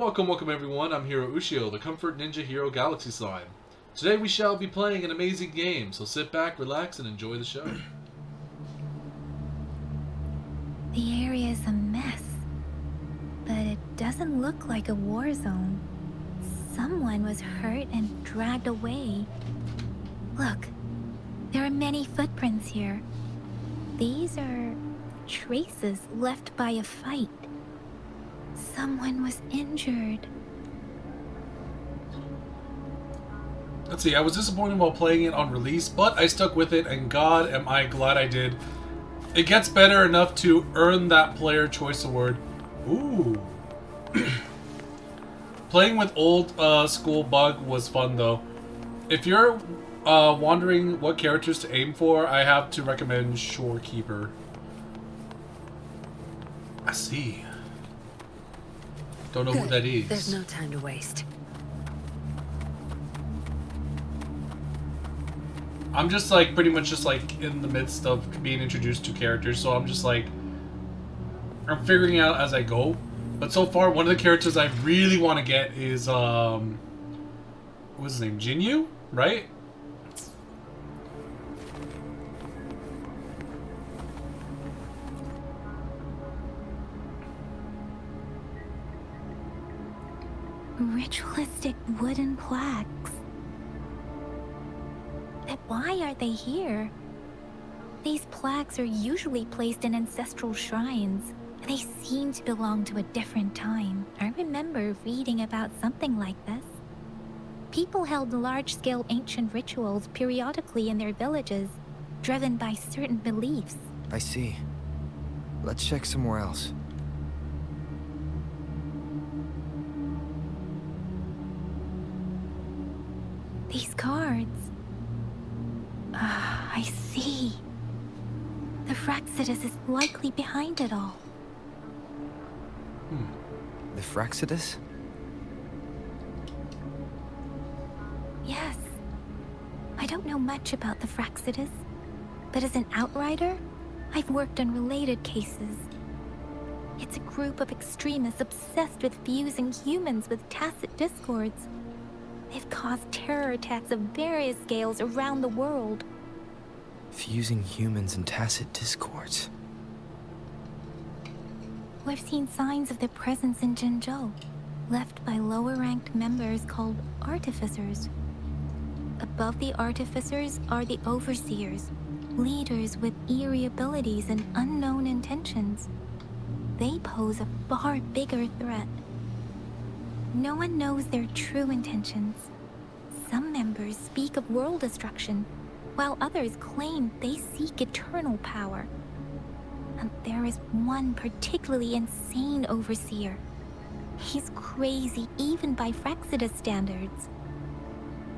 Welcome everyone, I'm Hiro Ushio, the Comfort Ninja Hero Galaxy Slime. Today we shall be playing an amazing game, so sit back, relax, and enjoy the show. The area is a mess, but it doesn't look like a war zone. Someone was hurt and dragged away. Look, there are many footprints here. These are traces left by a fight. Someone was injured. Let's see, I was disappointed while playing it on release, but I stuck with it, and God am I glad I did. It gets better enough to earn that Player Choice Award. Ooh. Playing with old school Bug was fun though. If you're wondering what characters to aim for, I have to recommend Shorekeeper. I see. Don't know who that is. There's no time to waste. I'm just like pretty much just like in the midst of being introduced to characters, so I'm just like I'm figuring out as I go. But so far, one of the characters I really want to get is what's his name? Jinyu, right? Ritualistic wooden plaques. But why are they here? These plaques are usually placed in ancestral shrines. They seem to belong to a different time. I remember reading about something like this. People held large-scale ancient rituals periodically in their villages, driven by certain beliefs. I see. Let's check somewhere else. These cards. I see. The Fraxidus is likely behind it all. The Fraxidus? Yes. I don't know much about the Fraxidus, but as an outrider, I've worked on related cases. It's a group of extremists obsessed with fusing humans with tacit discords. They've caused terror attacks of various scales around the world. Fusing humans and tacit discords. We've seen signs of their presence in Jinzhou, left by lower-ranked members called Artificers. Above the Artificers are the Overseers, leaders with eerie abilities and unknown intentions. They pose a far bigger threat. No one knows their true intentions. Some members speak of world destruction, while others claim they seek eternal power. And there is one particularly insane overseer. He's crazy even by Fraxidus standards.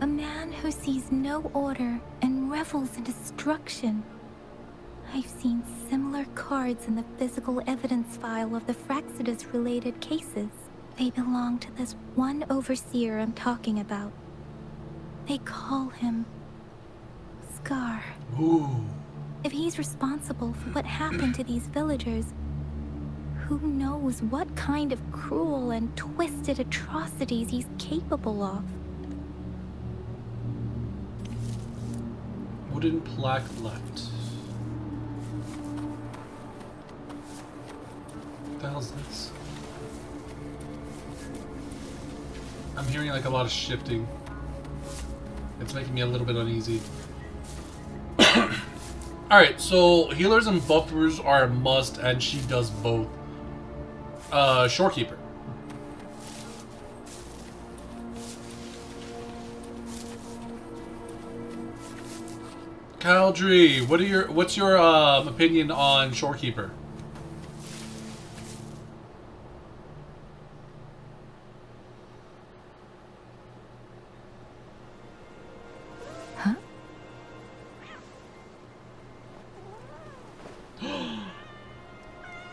A man who sees no order and revels in destruction. I've seen similar cards in the physical evidence file of the Fraxidus-related cases. They belong to this one overseer I'm talking about. They call him Scar. Ooh. If he's responsible for what happened to these villagers, who knows what kind of cruel and twisted atrocities he's capable of. Wooden plaque left. What the hell is this? I'm hearing like a lot of shifting. It's making me a little bit uneasy. Alright, so healers and buffers are a must, and she does both. Shorekeeper. Caldry, what's your opinion on Shorekeeper?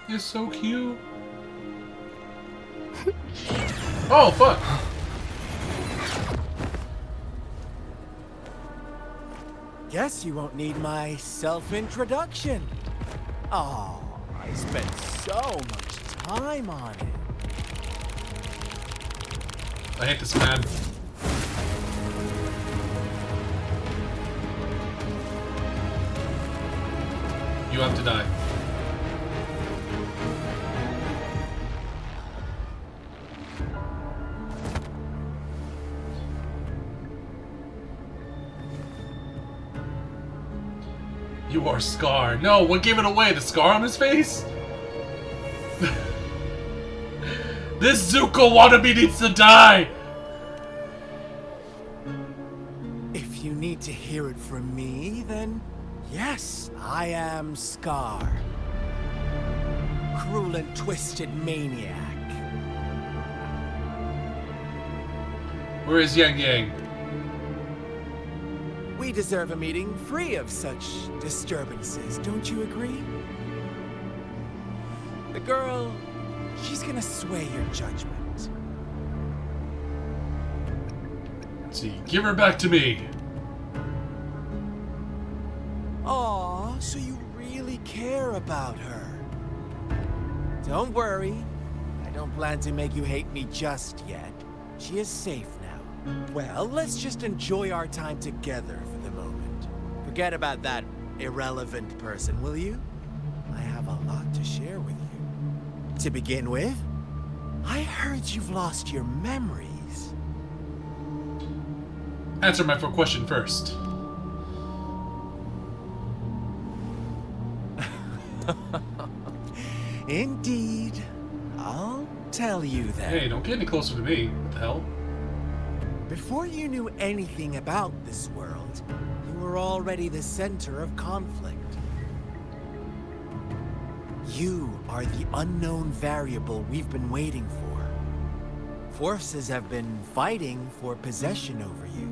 It's so cute. Oh, fuck. Guess you won't need my self-introduction. Oh, I spent so much time on it. I hate this man. You have to die. You are Scar. No, what gave it away? The scar on his face? This Zuko wannabe needs to die! If you need to hear it from me, then yes, I am Scar. Cruel and twisted maniac. Where is Yang Yang? We deserve a meeting free of such disturbances, don't you agree? The girl, she's gonna sway your judgment. Let's see, give her back to me. Aw, so you really care about her. Don't worry, I don't plan to make you hate me just yet. She is safe now. Well, let's just enjoy our time together for the moment. Forget about that irrelevant person, will you? I have a lot to share with you. To begin with, I heard you've lost your memories. Answer my question first. Indeed. I'll tell you that. Hey, don't get any closer to me. What the hell? Before you knew anything about this world, you were already the center of conflict. You are the unknown variable we've been waiting for. Forces have been fighting for possession over you.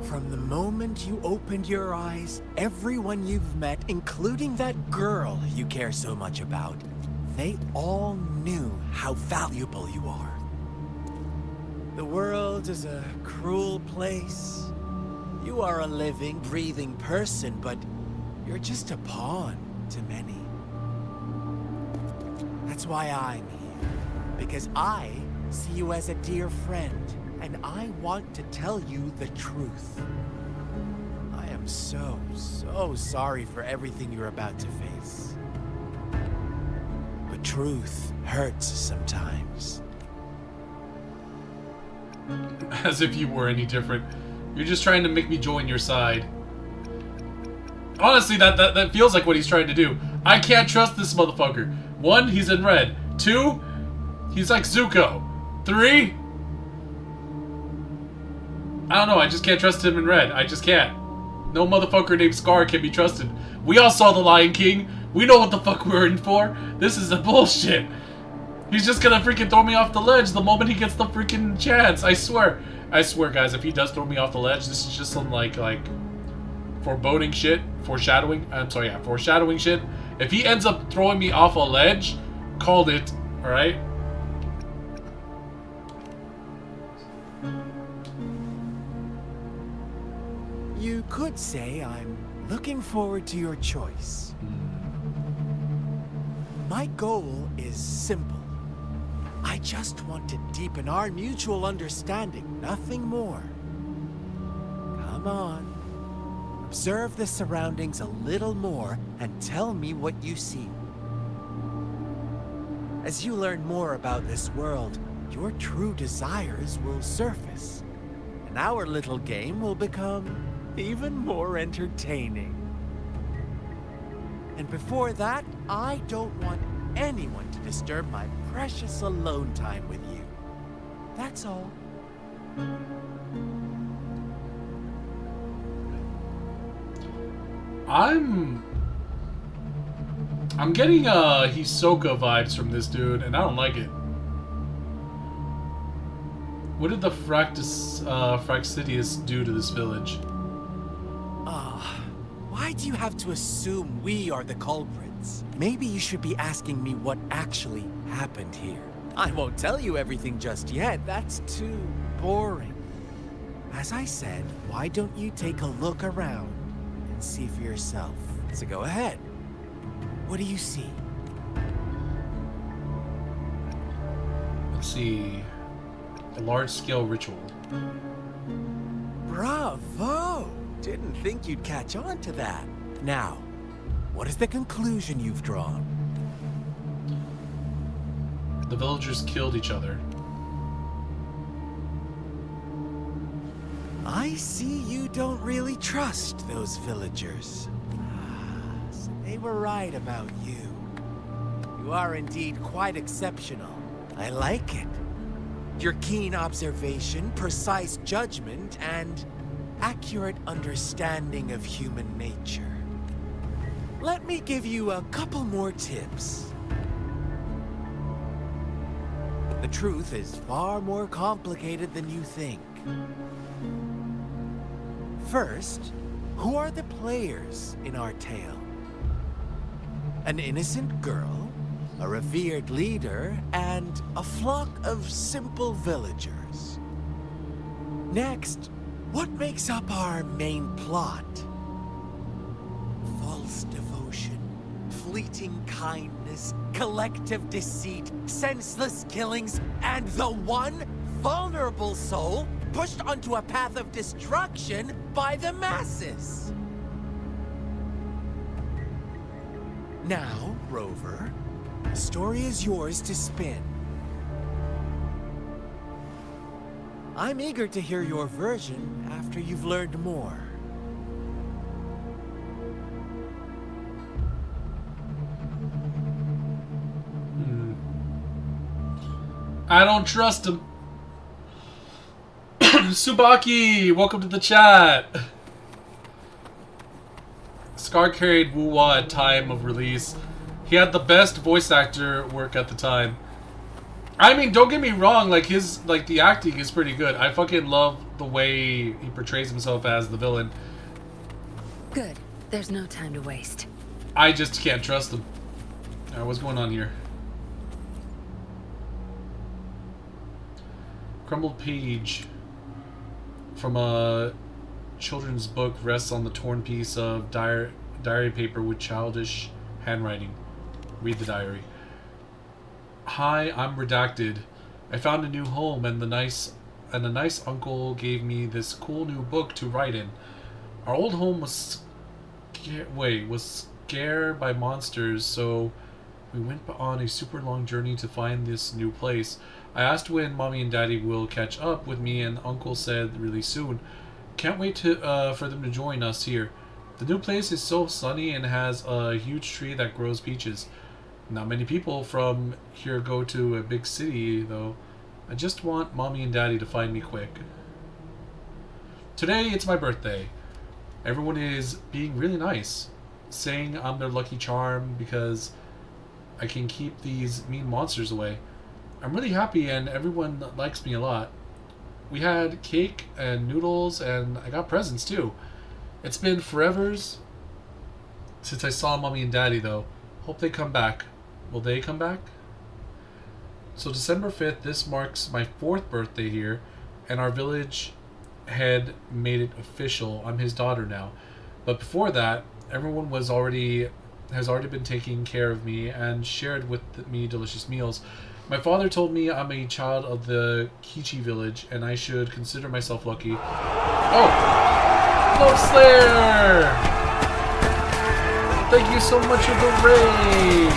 From the moment you opened your eyes, everyone you've met, including that girl you care so much about, they all knew how valuable you are. The world is a cruel place. You are a living, breathing person, but you're just a pawn to many. That's why I'm here. Because I see you as a dear friend, and I want to tell you the truth. I am so sorry for everything you're about to face. But truth hurts sometimes. As if you were any different. You're just trying to make me join your side. Honestly, that feels like what he's trying to do. I can't trust this motherfucker. 1, he's in red. 2, he's like Zuko. 3, I don't know, I just can't trust him in red. I just can't. No motherfucker named Scar can be trusted. We all saw The Lion King. We know what the fuck we're in for. This is a bullshit. He's just gonna freaking throw me off the ledge the moment he gets the freaking chance. I swear. I swear, guys, if he does throw me off the ledge, this is just some like foreboding shit. Foreshadowing. I'm sorry, yeah, foreshadowing shit. If he ends up throwing me off a ledge, called it, alright? You could say I'm looking forward to your choice. My goal is simple. I just want to deepen our mutual understanding, nothing more. Come on. Observe the surroundings a little more and tell me what you see. As you learn more about this world, your true desires will surface, and our little game will become even more entertaining. And before that, I don't want anyone to disturb my precious alone time with you. That's all. I'm getting Hisoka vibes from this dude, and I don't like it. What did the Fraxidius do to this village? Why do you have to assume we are the culprits? Maybe you should be asking me what actually happened here. I won't tell you everything just yet. That's too boring. As I said, why don't you take a look around and see for yourself? So go ahead. What do you see? Let's see. A large-scale ritual. Bravo! Didn't think you'd catch on to that. Now, what is the conclusion you've drawn? The villagers killed each other. I see you don't really trust those villagers. So they were right about you. You are indeed quite exceptional. I like it. Your keen observation, precise judgment, and accurate understanding of human nature. Let me give you a couple more tips. The truth is far more complicated than you think. First, who are the players in our tale? An innocent girl, a revered leader, and a flock of simple villagers. Next, what makes up our main plot? False devotion, fleeting kindness, collective deceit, senseless killings, and the one vulnerable soul pushed onto a path of destruction by the masses. Now, Rover, the story is yours to spin. I'm eager to hear your version after you've learned more. I don't trust him. Subaki, welcome to the chat. Scar carried Wuwa at time of release. He had the best voice actor work at the time. I mean, don't get me wrong, like the acting is pretty good. I fucking love the way he portrays himself as the villain. Good. There's no time to waste. I just can't trust him. Alright, what's going on here? Crumbled page from a children's book rests on the torn piece of diary paper with childish handwriting. Read the diary. Hi, I'm redacted. I found a new home and a nice uncle gave me this cool new book to write in. Our old home was scared by monsters, so we went on a super long journey to find this new place. I asked when Mommy and Daddy will catch up with me, and Uncle said really soon. Can't wait for them to join us here. The new place is so sunny and has a huge tree that grows peaches. Not many people from here go to a big city, though. I just want Mommy and Daddy to find me quick. Today, it's my birthday. Everyone is being really nice, saying I'm their lucky charm because I can keep these mean monsters away. I'm really happy and everyone likes me a lot. We had cake and noodles and I got presents too. It's been forevers since I saw Mommy and Daddy though. Hope they come back. Will they come back? So December 5th, this marks my 4th birthday here, and our village head made it official. I'm his daughter now. But before that, everyone has already been taking care of me and shared with me delicious meals. My father told me I'm a child of the Kichi village, and I should consider myself lucky. Oh! Love Slayer! Thank you so much for the raid!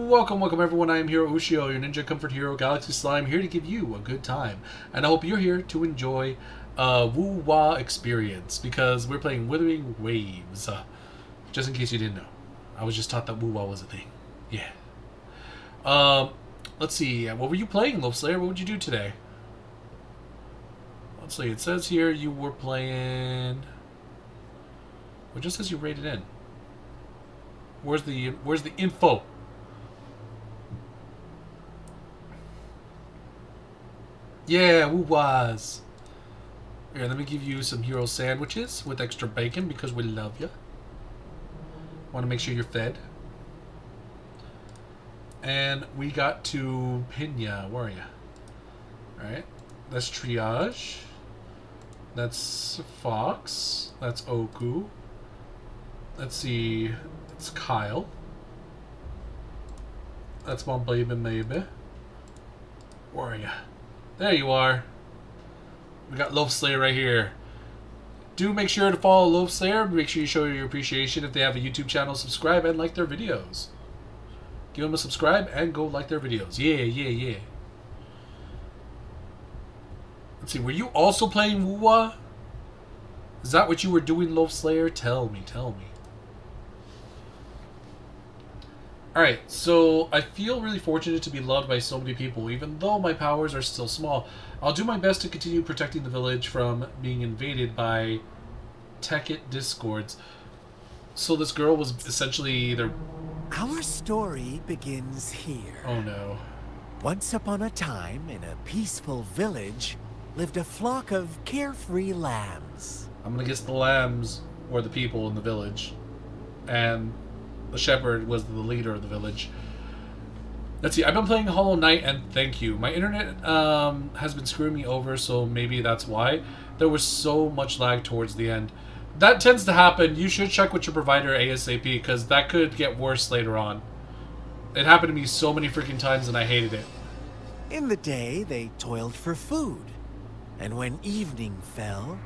Welcome everyone, I am Hiro Ushio, your Ninja Comfort Hero Galaxy Slime, here to give you a good time. And I hope you're here to enjoy Wu-Wa experience, because we're playing Wuthering Waves. Just in case you didn't know. I was just taught that Wu-Wa was a thing. Yeah. Let's see, what were you playing, Love Slayer? What would you do today? Let's see, it says here you were playing... It just says you rated in. Where's the info? Yeah, Wu-Was. Here, let me give you some Hero sandwiches with extra bacon because we love you. Want to make sure you're fed. And we got to Pinya. Where are you? Alright. That's Triage. That's Fox. That's Oku. Let's see. It's Kyle. That's my baby maybe. Where are you? There you are. We got Loaf Slayer right here. Do make sure to follow Loaf Slayer. Make sure you show your appreciation if they have a YouTube channel. Subscribe and like their videos. Give them a subscribe and go like their videos. Yeah, yeah, yeah. Let's see. Were you also playing Wuwa? Is that what you were doing, Loaf Slayer? Tell me, tell me. Alright, so I feel really fortunate to be loved by so many people, even though my powers are still small. I'll do my best to continue protecting the village from being invaded by Tekket discords. So this girl was essentially either... Our story begins here. Oh no. Once upon a time, in a peaceful village, lived a flock of carefree lambs. I'm gonna guess the lambs were the people in the village. And the shepherd was the leader of the village. Let's see, I've been playing Hollow Knight, and thank you. My internet has been screwing me over, so maybe that's why. There was so much lag towards the end. That tends to happen. You should check with your provider ASAP, because that could get worse later on. It happened to me so many freaking times, and I hated it. In the day, they toiled for food. And when evening fell,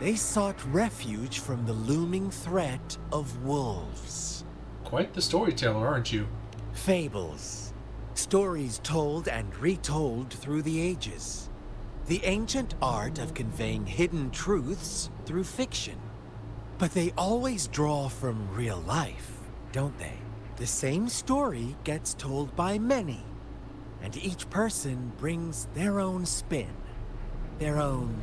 they sought refuge from the looming threat of wolves. Quite the storyteller, aren't you? Fables. Stories told and retold through the ages. The ancient art of conveying hidden truths through fiction. But they always draw from real life, don't they? The same story gets told by many, and each person brings their own spin, their own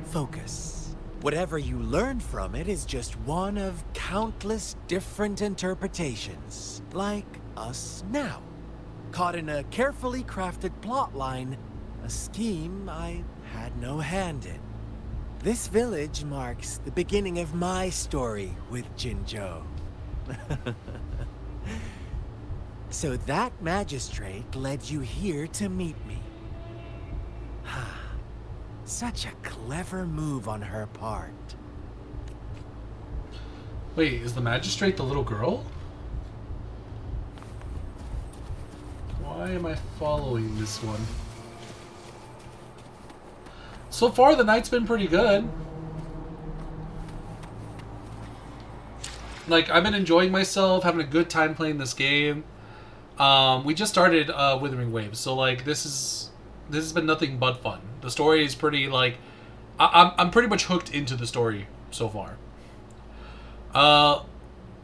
focus. Whatever you learn from it is just one of countless different interpretations, like us now. Caught in a carefully crafted plotline, a scheme I had no hand in. This village marks the beginning of my story with Jinzhou. So that magistrate led you here to meet me. Such a clever move on her part. Wait, is the magistrate the little girl? Why am I following this one? So far, the night's been pretty good. Like, I've been enjoying myself, having a good time playing this game. We just started Wuthering Waves, so like this has been nothing but fun. The story is pretty like I'm pretty much hooked into the story so far.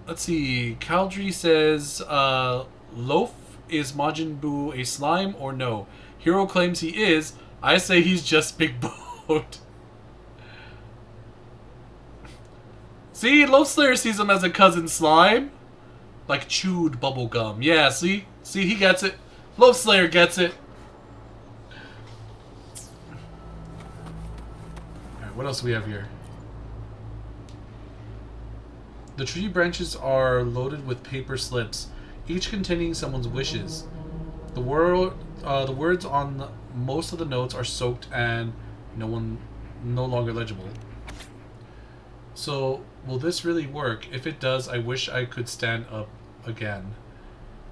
Let's see. Caldry says, Loaf, is Majin Buu a slime or no? Hiro claims he is. I say he's just big boned. See, Loaf Slayer sees him as a cousin slime. Like chewed bubble gum. Yeah, see? See, he gets it. Loaf Slayer gets it. Alright, what else do we have here? The tree branches are loaded with paper slips, each containing someone's wishes. The words on most of the notes are soaked and no longer legible. So, will this really work? If it does, I wish I could stand up again.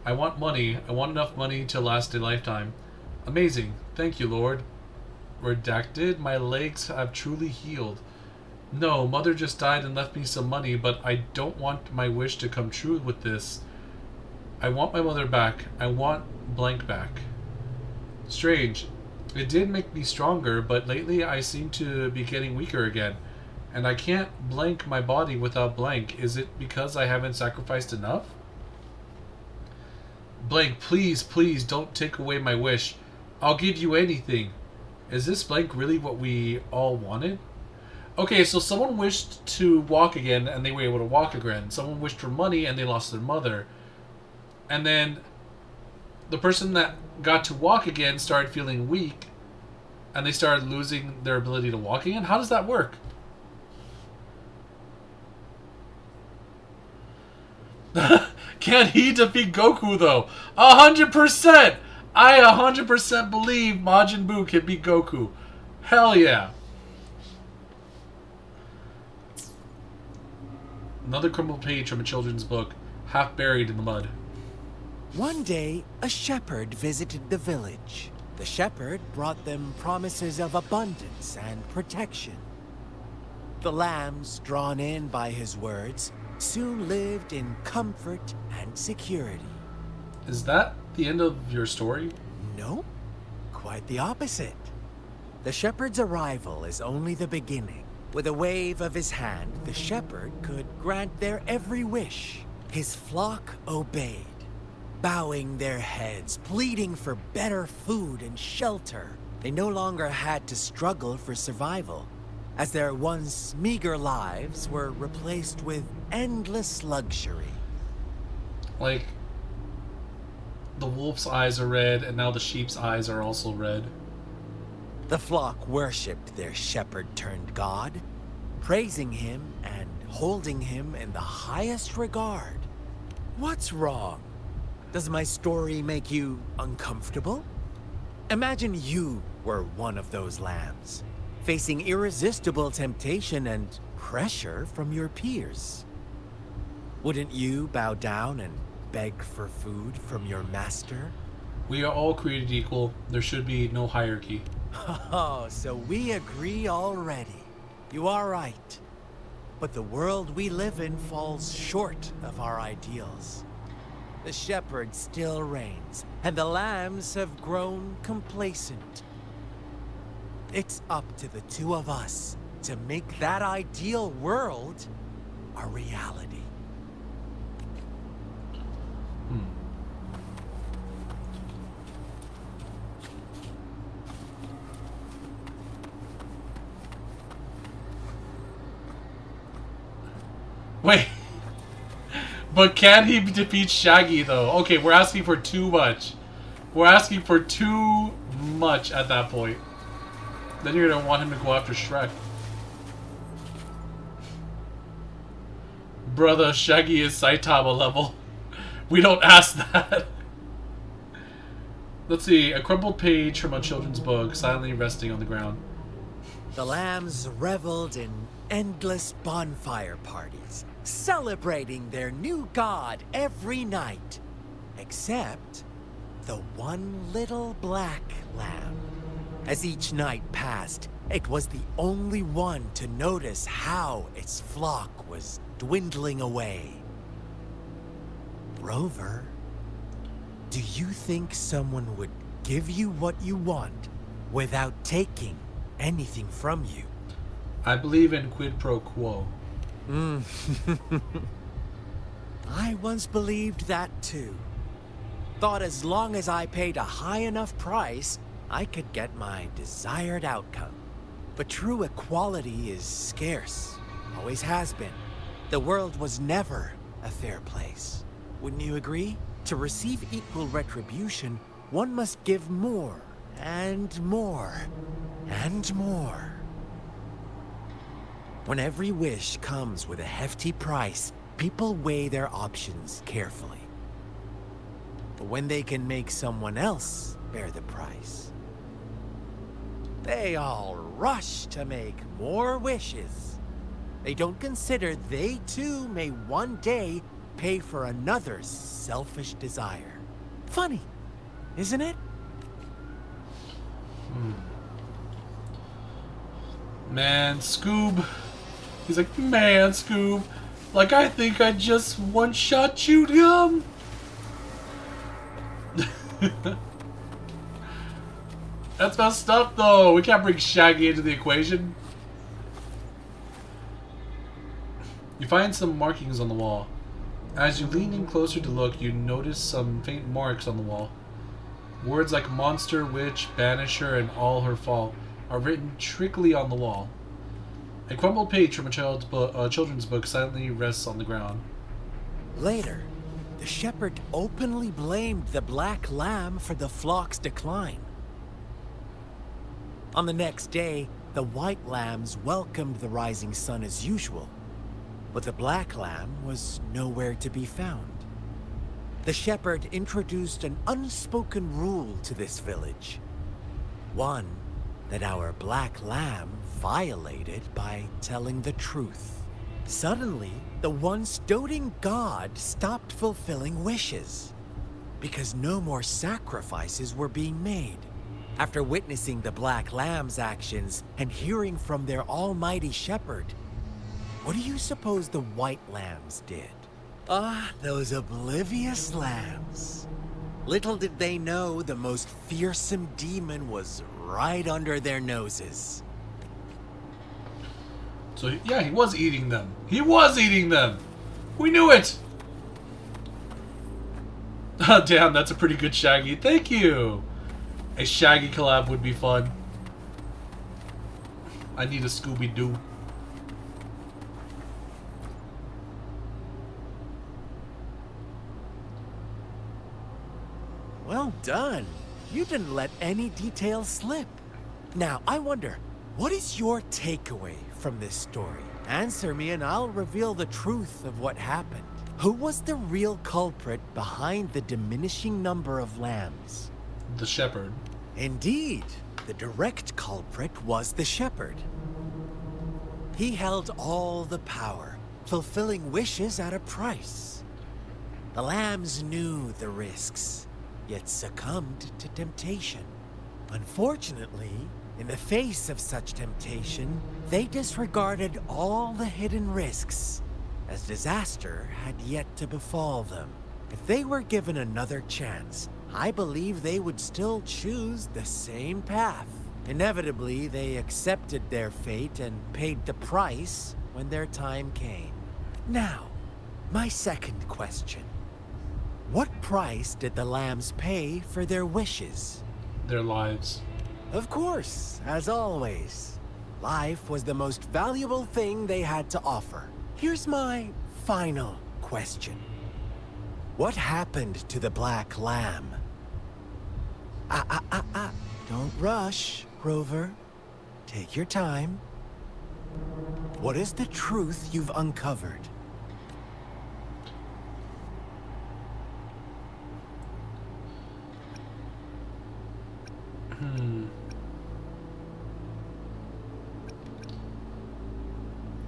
I want money. I want enough money to last a lifetime. Amazing. Thank you, Lord. Redacted. My legs have truly healed. No, Mother just died and left me some money, but I don't want my wish to come true with this. I want my mother back. I want blank back. Strange. It did make me stronger, but lately I seem to be getting weaker again. And I can't blank my body without blank. Is it because I haven't sacrificed enough? Blank, please, please don't take away my wish. I'll give you anything. Is this blank really what we all wanted? Okay, so someone wished to walk again and they were able to walk again. Someone wished for money and they lost their mother. And then the person that got to walk again started feeling weak and they started losing their ability to walk again. How does that work? Can he defeat Goku though? 100%! I 100% believe Majin Buu can beat Goku. Hell yeah. Another crumpled page from a children's book, half buried in the mud. One day, a shepherd visited the village. The shepherd brought them promises of abundance and protection. The lambs, drawn in by his words, soon lived in comfort and security. Is that the end of your story? No, quite the opposite. The shepherd's arrival is only the beginning. With a wave of his hand, the shepherd could grant their every wish. His flock obeyed, bowing their heads, pleading for better food and shelter. They no longer had to struggle for survival, as their once meager lives were replaced with endless luxury. Like, the wolf's eyes are red, and now the sheep's eyes are also red. The flock worshipped their shepherd-turned-god, praising him and holding him in the highest regard. What's wrong? Does my story make you uncomfortable? Imagine you were one of those lambs, facing irresistible temptation and pressure from your peers. Wouldn't you bow down and beg for food from your master? We are all created equal. There should be no hierarchy. Oh, so we agree already. You are right. But the world we live in falls short of our ideals. The shepherd still reigns, and the lambs have grown complacent. It's up to the two of us to make that ideal world a reality. Wait. But can he defeat Shaggy, though? Okay, we're asking for too much. We're asking for too much at that point. Then you're gonna want him to go after Shrek. Brother, Shaggy is Saitama level. We don't ask that. Let's see. A crumpled page from a children's book, silently resting on the ground. The lambs reveled in endless bonfire parties, celebrating their new god every night. Except the one little black lamb. As each night passed, it was the only one to notice how its flock was dwindling away. Rover, do you think someone would give you what you want without taking anything from you? I believe in quid pro quo. I once believed that too. Thought as long as I paid a high enough price, I could get my desired outcome. But true equality is scarce. Always has been. The world was never a fair place. Wouldn't you agree? To receive equal retribution, one must give more, and more, and more. When every wish comes with a hefty price, people weigh their options carefully. But when they can make someone else bear the price, they all rush to make more wishes. They don't consider they too may one day pay for another's selfish desire. Funny, isn't it? Man, Scoob. He's like, man, Scoob. Like, I think I just one-shot you, him. That's messed up, though. We can't bring Shaggy into the equation. You find some markings on the wall. As you lean in closer to look, you notice some faint marks on the wall. Words like monster, witch, banisher, and all her fault are written trickily on the wall. A crumpled page from a children's book silently rests on the ground. Later, the shepherd openly blamed the black lamb for the flock's decline. On the next day, the white lambs welcomed the rising sun as usual, but the black lamb was nowhere to be found. The shepherd introduced an unspoken rule to this village. One that our black lamb violated by telling the truth. Suddenly, the once doting god stopped fulfilling wishes, because no more sacrifices were being made. After witnessing the Black Lamb's actions and hearing from their almighty shepherd, what do you suppose the White Lambs did? Ah, those oblivious lambs. Little did they know the most fearsome demon was right under their noses. So, yeah, he was eating them. He was eating them! We knew it! Oh, damn, that's a pretty good Shaggy. Thank you! A Shaggy collab would be fun. I need a Scooby-Doo. Well done. You didn't let any details slip. Now, I wonder, what is your takeaway from this story? Answer me and I'll reveal the truth of what happened. Who was the real culprit behind the diminishing number of lambs? The shepherd. Indeed, the direct culprit was the shepherd. He held all the power, fulfilling wishes at a price. The lambs knew the risks, yet succumbed to temptation. Unfortunately, in the face of such temptation, they disregarded all the hidden risks, as disaster had yet to befall them. If they were given another chance, I believe they would still choose the same path. Inevitably, they accepted their fate and paid the price when their time came. Now, my second question. What price did the lambs pay for their wishes? Their lives. Of course, as always. Life was the most valuable thing they had to offer. Here's my final question. What happened to the Black Lamb? Don't rush, Rover. Take your time. What is the truth you've uncovered?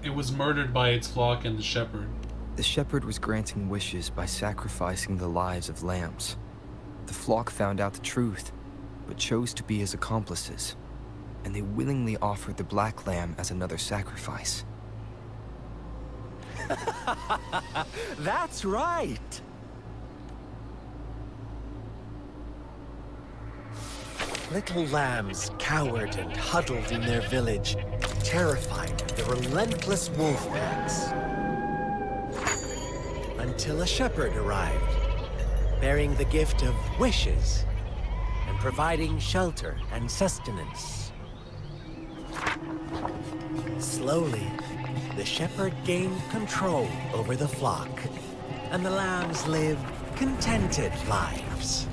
It was murdered by its flock and the shepherd. The shepherd was granting wishes by sacrificing the lives of lambs. The flock found out the truth, but chose to be his accomplices, and they willingly offered the Black Lamb as another sacrifice. That's right! Little lambs cowered and huddled in their village, terrified of the relentless wolf packs. Until a shepherd arrived, bearing the gift of wishes and providing shelter and sustenance. Slowly, the shepherd gained control over the flock, and the lambs lived contented lives.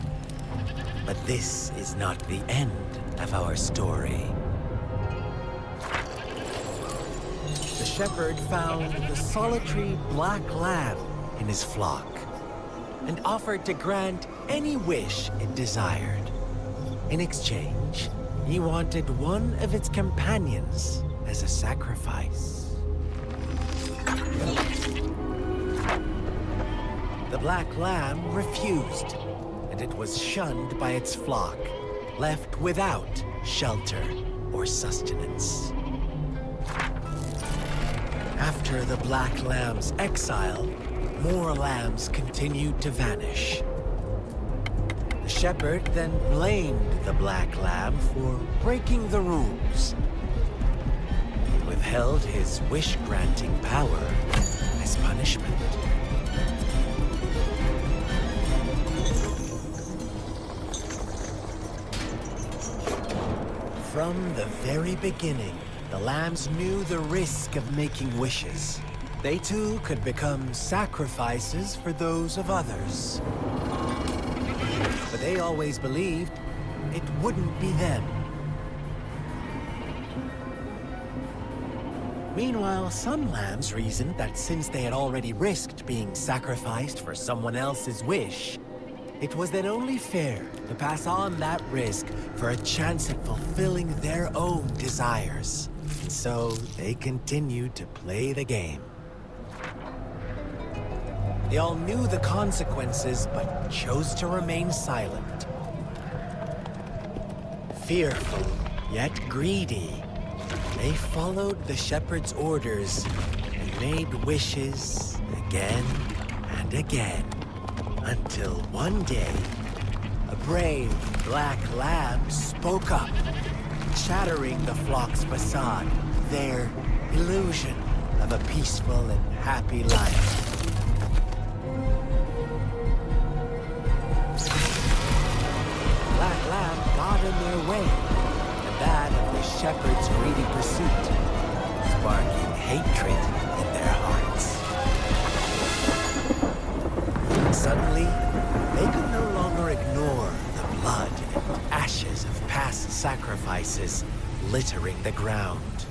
But this is not the end of our story. The shepherd found the solitary Black Lamb in his flock and offered to grant any wish it desired. In exchange, he wanted one of its companions as a sacrifice. The Black Lamb refused, and it was shunned by its flock, left without shelter or sustenance. After the Black Lamb's exile, more lambs continued to vanish. The shepherd then blamed the Black Lamb for breaking the rules. He withheld his wish-granting power as punishment. From the very beginning, the lambs knew the risk of making wishes. They too could become sacrifices for those of others. But they always believed it wouldn't be them. Meanwhile, some lambs reasoned that since they had already risked being sacrificed for someone else's wish, it was then only fair to pass on that risk for a chance at fulfilling their own desires. And so they continued to play the game. They all knew the consequences, but chose to remain silent. fearful, yet greedy. They followed the shepherd's orders and made wishes again and again. Until one day, a brave black lamb spoke up, shattering the flock's facade, their illusion of a peaceful and happy life. Black lamb got in their way, and that of the shepherd's greedy pursuit, sparking hatred in their hearts. Suddenly, they could no longer ignore the blood and ashes of past sacrifices littering the ground.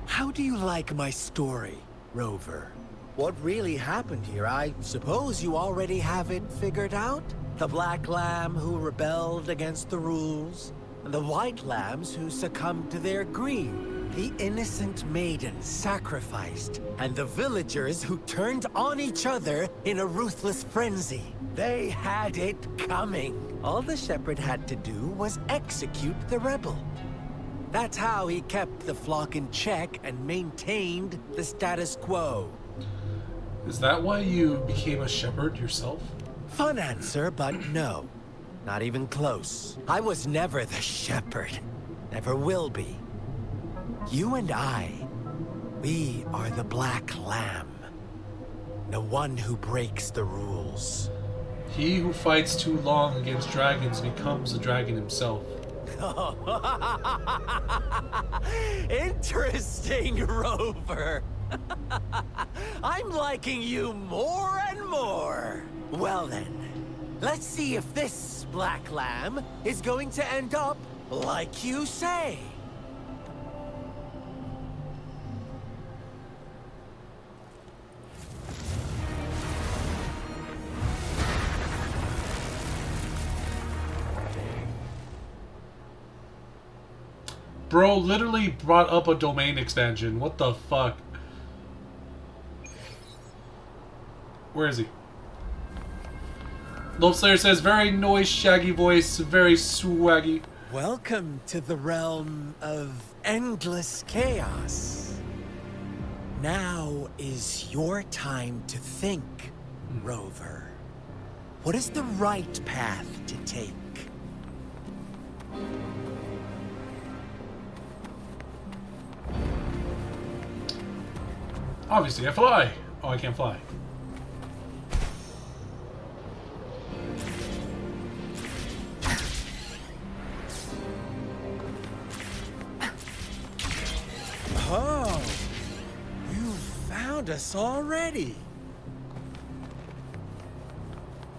How do you like my story, Rover? What really happened here? I suppose you already have it figured out? The black lamb who rebelled against the rules, and the white lambs who succumbed to their greed. The innocent maiden sacrificed, and the villagers who turned on each other in a ruthless frenzy. They had it coming. All the shepherd had to do was execute the rebel. That's how he kept the flock in check and maintained the status quo. Is that why you became a shepherd yourself? Fun answer, but no. Not even close. I was never the shepherd. Never will be. You and I, we are the Black Lamb. The one who breaks the rules. He who fights too long against dragons becomes a dragon himself. Interesting, Rover. I'm liking you more and more. Well then, let's see if this Black Lamb is going to end up like you say. Bro literally brought up a domain expansion. What the fuck? Where is he? Loveslayer says, very noise, shaggy voice, very swaggy. Welcome to the realm of endless chaos. Now is your time to think, Rover. What is the right path to take? Obviously, I fly. Oh, I can't fly. Oh, you found us already.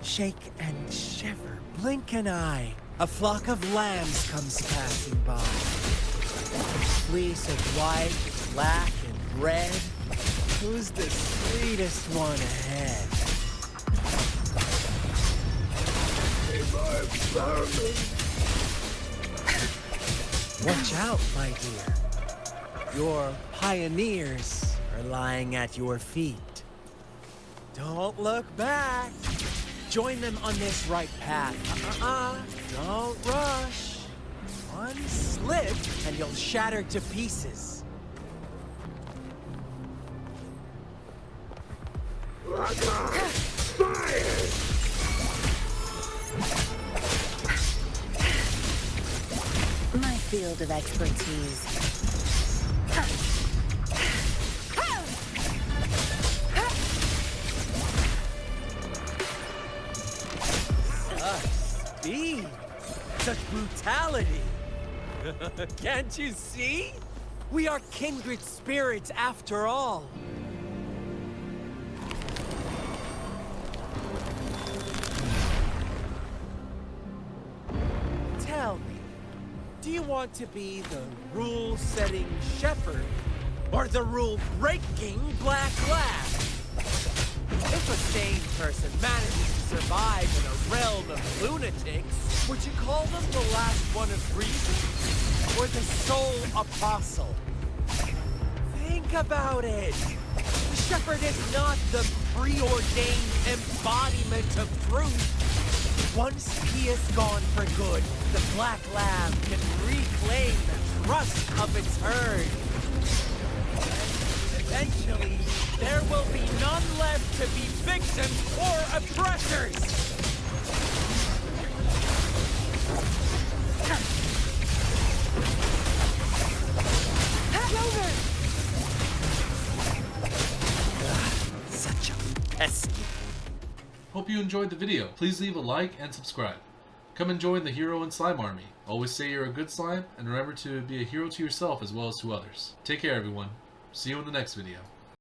Shake and shiver, blink an eye. A flock of lambs comes passing by. Fleece of white, black, and red. Who's the sweetest one ahead? Watch out, my dear. Your pioneers are lying at your feet. Don't look back. Join them on this right path. Don't rush. One slip and you'll shatter to pieces. My field of expertise. Speed! Such brutality! Can't you see? We are kindred spirits after all. Tell me, do you want to be the rule-setting shepherd or the rule-breaking Black Lamb? If a sane person manages to survive in a realm of lunatics, would you call them the last one of reason or the sole apostle? Think about it. The shepherd is not the preordained embodiment of truth. Once he is gone for good, the Black Lamb can reclaim the trust of its herd. And eventually, there will be none left to be victims or oppressors. Such a pesky. Hope you enjoyed the video. Please leave a like and subscribe. Come and join the Hero and Slime army. Always say you're a good slime, and remember to be a hero to yourself as well as to others. Take care, everyone. See you in the next video.